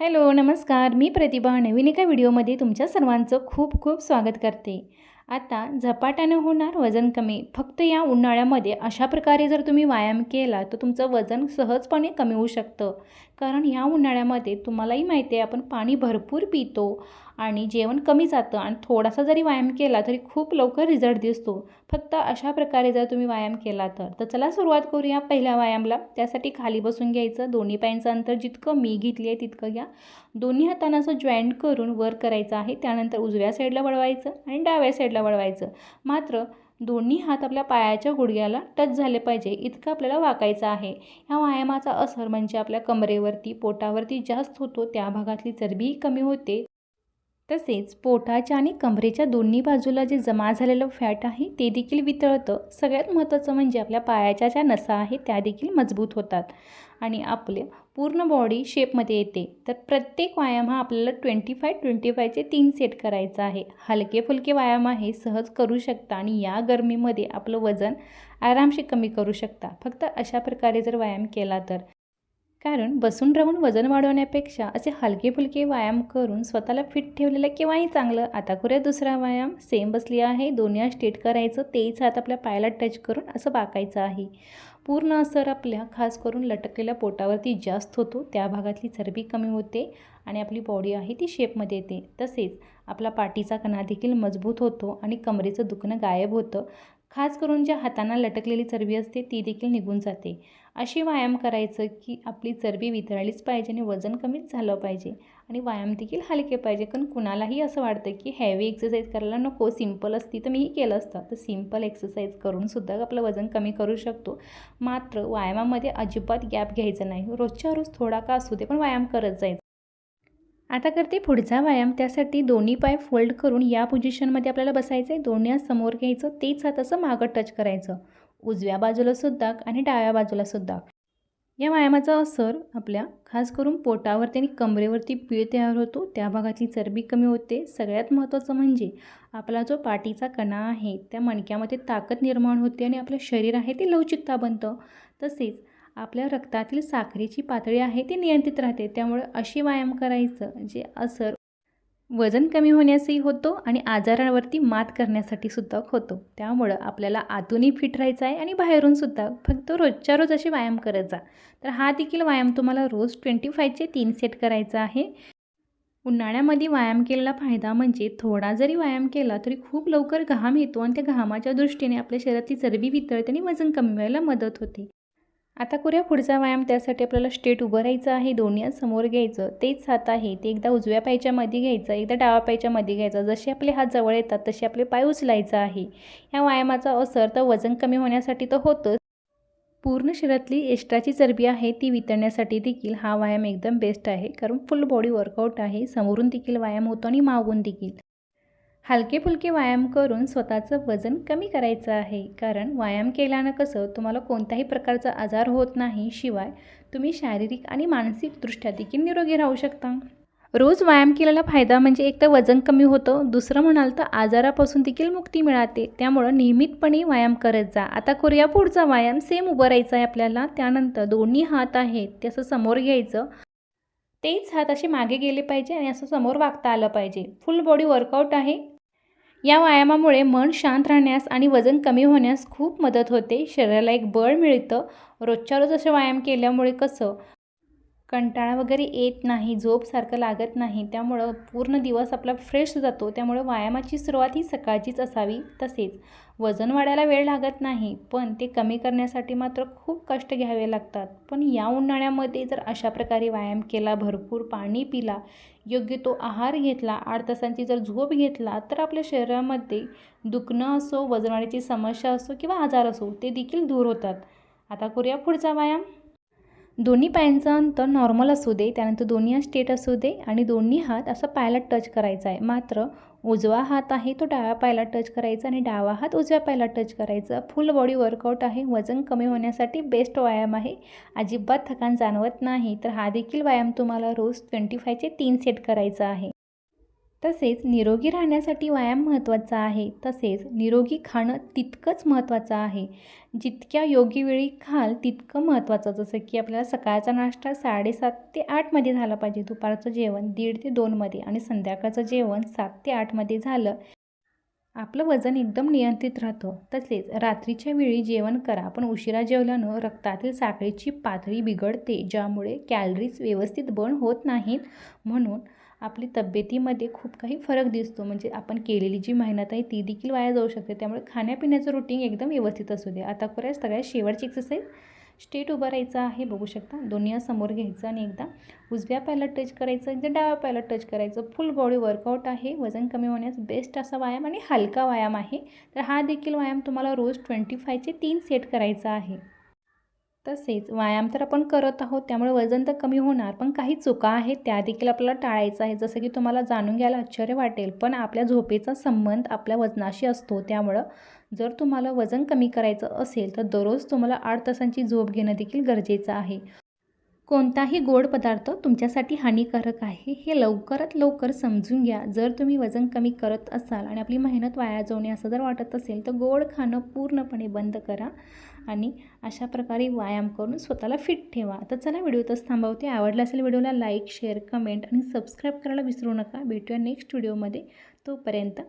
Hello, नमस्कार. मी प्रतिभा. नवीन एका व्हिडिओमध्ये तुमच्या सर्वांचं खूप खूप स्वागत करते. आता झपाट्यानं होणार वजन कमी. फक्त या उन्हाळ्यामध्ये अशा प्रकारे जर तुम्ही व्यायाम केला तर तुमचं वजन सहजपणे कमी होऊ शकतं. कारण या उन्हाळ्यामध्ये तुम्हालाही माहिती आहे आपण पाणी भरपूर पितो आणि जेवण कमी जातं आणि थोडासा जरी व्यायाम केला तरी खूप लवकर रिझल्ट दिसतो. फक्त अशा प्रकारे जर तुम्ही व्यायाम केला तर चला सुरुवात करूया पहिल्या व्यायामाला. त्यासाठी खाली बसून घ्यायचं. दोन्ही पायांचं अंतर जितकं मी घेतली आहे तितकं घ्या. दोन्ही हातांना असं जॉईंट करून वर करायचं आहे. त्यानंतर उजव्या साईडला वळवायचं आणि डाव्या साईडला वळवायचं. मात्र दोन्ही हात आपल्या पायाच्या गुडघ्याला टच झाले पाहिजे इतकं आपल्याला वाकायचं आहे. ह्या व्यायामाचा असर म्हणजे आपल्या कमरेवरती, पोटावरती जास्त होतो. त्या भागातली चरबीही कमी होते. तसेच पोटाच्या आणि कमरेच्या दोन्ही बाजूला जे जमा झालेलं फॅट आहे ते देखील वितळतं. सगळ्यात महत्त्वाचं म्हणजे आपल्या पायाच्या ज्या नसा आहेत त्या देखील मजबूत होतात आणि आपले पूर्ण बॉडी शेपमध्ये येते. तर प्रत्येक व्यायाम हा आपल्याला 25-25चे 3 सेट करायचा आहे. हलके फुलके व्यायाम आहे, सहज करू शकता आणि या गरमीमध्ये आपलं वजन आरामशीर कमी करू शकता फक्त अशा प्रकारे जर व्यायाम केला तर. कारण बसून राहून वजन वाढवण्यापेक्षा असे हलके फुलके व्यायाम करून स्वतःला फिट ठेवलेलं केव्हाही चांगलं. आता करूया दुसरा व्यायाम. सेम बसली आहे. दोन्ही हात स्ट्रेट करायचं. तेच हात आपल्या पायाला टच करून असं वाकायचं आहे. पूर्ण असर आपल्या खास करून लटकलेल्या पोटावरती जास्त होतो. त्या भागातली चरबी कमी होते आणि आपली बॉडी आहे ती शेपमध्ये येते. तसेच आपला पाठीचा कणा देखील मजबूत होतो आणि कमरेचं दुखणं गायब होतं. खास करून ज्या हातांना लटकलेली चरबी असते ती देखील निघून जाते. अशी व्यायाम करायचं की आपली चरबी वितळलीच पाहिजे आणि वजन कमीच झालं पाहिजे आणि व्यायाम देखील हलके पाहिजे. कारण कुणालाही असं वाटतं की हेवी एक्सरसाइज करायला नको, सिंपल असती तर मीही केलं असतं. तर सिंपल एक्सरसाइज करूनसुद्धा आपलं वजन कमी करू शकतो. मात्र व्यायामामध्ये अजिबात गॅप घ्यायचा नाही. रोजच्या रोज थोडा का असू दे पण व्यायाम करत जायचं. आता करते पुढचा व्यायाम. त्यासाठी दोन्ही पाय फोल्ड करून या पोझिशनमध्ये आपल्याला बसायचं आहे. दोन्ही हात समोर घ्यायचं. तेच हात असं मागं टच करायचं. उजव्या बाजूला सुद्धा आणि डाव्या बाजूला सुद्धा. या व्यायामाचा असर आपल्या खास करून पोटावरती आणि कमरेवरती पीळ तयार होतो. त्या भागातली चरबी कमी होते. सगळ्यात महत्त्वाचं म्हणजे आपला जो पाठीचा कणा आहे त्या मणक्यामध्ये ताकद निर्माण होते आणि आपलं शरीर आहे ते लवचिकता बनतं. तसेच आपल्या रक्तातील साखरेची पातळी आहे ती नियंत्रित राहते. त्यामुळे अशी व्यायाम करायचं जे असर वजन कमी होण्यासही होतो आणि आजारांवरती मात करण्यासाठी सुद्धा होतो. त्यामुळं आपल्याला आतूनही फिट राहायचं आहे आणि बाहेरूनसुद्धा. फक्त रोजच्या रोज असे व्यायाम करत जा. तर हा देखील व्यायाम तुम्हाला रोज 25चे 3 सेट करायचा आहे. उन्हाळ्यामध्ये व्यायाम केलेला फायदा म्हणजे थोडा जरी व्यायाम केला तरी खूप लवकर घाम येतो आणि त्या घामाच्या दृष्टीने आपल्या शरीरातली चरबी वितळते आणि वजन कमी व्हायला मदत होते. आता करूया पुढचा व्यायाम. त्यासाठी आपल्याला स्ट्रेट उभं राहायचं आहे. दोन्ही हात समोर घ्यायचं. तेच हात आहे ते एकदा उजव्या पायाच्या मध्ये घ्यायचं, एकदा डाव्या पायाच्या मध्ये घ्यायचं. जसे आपले हात जवळ येतात तसे आपले पाय उचलायचं आहे. ह्या व्यायामाचा असर तर वजन कमी होण्यासाठी तर होतंच. पूर्ण शरीरातली एक्स्ट्राची चरबी आहे ती वितळण्यासाठी देखील हा व्यायाम एकदम बेस्ट आहे. कारण फुल बॉडी वर्कआउट आहे. समोरून देखील व्यायाम होतो आणि मागून देखील. हलके फुलके व्यायाम करून स्वतःचं वजन कमी करायचं आहे. कारण व्यायाम केल्यानं कसं तुम्हाला कोणत्याही प्रकारचा आजार होत नाही. शिवाय तुम्ही शारीरिक आणि मानसिकदृष्ट्या देखील निरोगी राहू शकता. रोज व्यायाम केलेला फायदा म्हणजे एक तर वजन कमी होतं, दुसरं म्हणाल तर आजारापासून देखील मुक्ती मिळते. त्यामुळं नियमितपणे व्यायाम करत जा. आता करूया पुढचा व्यायाम. सेम उभं राहायचं आहे आपल्याला. त्यानंतर दोन्ही हात आहेत ते असं समोर घ्यायचं. तेच हात असे मागे गेले पाहिजे आणि असं समोर वाकता आलं पाहिजे. फुल बॉडी वर्कआउट आहे. या व्यायामामुळे मन शांत राहण्यास आणि वजन कमी होण्यास खूप मदत होते. शरीराला एक बळ मिळतं. रोजच्या रोज असे व्यायाम केल्यामुळे कसं कंटाळा वगैरे येत नाही, झोप सारखं लागत नाही. त्यामुळं पूर्ण दिवस आपला फ्रेश जातो. त्यामुळे व्यायामाची सुरुवात ही सकाळचीच असावी. तसेच वजन वाढायला वेळ लागत नाही, पण ते कमी करण्यासाठी मात्र खूप कष्ट घ्यावे लागतात. पण या उन्हाळ्यामध्ये जर अशा प्रकारे व्यायाम केला, भरपूर पाणी पिला, योग्य तो आहार घेतला, 8 तासांची जर झोप घेतला तर आपल्या शरीरामध्ये दुखणं असो, वजन वाढीची समस्या असो किंवा आजार असो ते देखील दूर होतात. आता करूया पुढचा व्यायाम. दोन्ही पायांचं अंतर नॉर्मल असू दे. त्यानंतर दोन्ही हात स्ट्रेट असू दे आणि दोन्ही हात असं पायाला टच करायचा आहे. मात्र उजवा हात आहे तो डाव्या पायाला टच करायचा आणि डावा हात उजव्या पायाला टच करायचा. फुल बॉडी वर्कआउट आहे. वजन कमी होण्यासाठी बेस्ट व्यायाम आहे. अजिबात थकान जाणवत नाही. तर हा देखील व्यायाम तुम्हाला रोज 25चे 3 सेट करायचा आहे. तसेच निरोगी राहण्यासाठी व्यायाम महत्त्वाचा आहे. तसेच निरोगी खाणं तितकंच महत्त्वाचं आहे. जितक्या योग्य वेळी खाल तितकं महत्त्वाचं. जसं की आपल्याला सकाळचा नाश्ता 7:30 ते 8मध्ये झाला पाहिजे, दुपारचं जेवण 1:30 ते 2मध्ये आणि संध्याकाळचं जेवण 7 ते 8मध्ये झालं, आपलं वजन एकदम नियंत्रित राहतं. तसेच रात्रीच्या वेळी जेवण करा, पण उशिरा जेवल्यानं रक्तातील साखरेची पातळी बिघडते, ज्यामुळे कॅलरीज व्यवस्थित बर्न होत नाहीत. म्हणून आपली तब्येतीमध्ये खूप काही फरक दिसतो. म्हणजे आपण केलेली जी मेहनत आहे ती देखील वाया जाऊ शकते. त्यामुळे खाण्यापिण्याचं रुटीन एकदम व्यवस्थित असू दे. आता करूया सगळ्यात शेवटची एक्सरसाइज. स्ट्रेट उभं राहायचं आहे. बघू शकता, दोन्ही समोर घ्यायचं आणि एकदा उजव्या पायाला टच करायचं, एकदा डाव्या पायाला टच करायचं. फुल बॉडी वर्कआउट आहे. वजन कमी होण्यास बेस्ट असा व्यायाम आणि हलका व्यायाम आहे. तर हा देखील व्यायाम तुम्हाला रोज 25चे 3 सेट करायचा आहे. तसेच व्यायाम तर आपण करत आहोत, त्यामुळे वजन तर कमी होणार, पण काही चुका आहेत त्या देखील आपल्याला टाळायचं आहे. जसं की तुम्हाला जाणून घ्यायला आश्चर्य वाटेल, पण आपल्या झोपेचा संबंध आपल्या वजनाशी असतो. त्यामुळं जर तुम्हाला वजन कमी करायचं असेल तर दररोज तुम्हाला 8 तासांची झोप घेणं देखील गरजेचं आहे. कोणताही गोड पदार्थ तुमच्यासाठी हानिकारक आहे हे लवकरात लवकर समजून घ्या. जर तुम्ही वजन कमी करत असाल आणि आपली मेहनत वाया जाऊ नये असं जर वाटत असेल तर गोड खाणं पूर्णपणे बंद करा आणि अशा प्रकारे व्यायाम करून स्वतःला फिट ठेवा. तर चला, व्हिडिओतच थांबवते. आवडला असेल व्हिडिओला लाईक, शेअर, कमेंट आणि सबस्क्राईब करायला विसरू नका. भेटूया नेक्स्ट व्हिडिओमध्ये. तोपर्यंत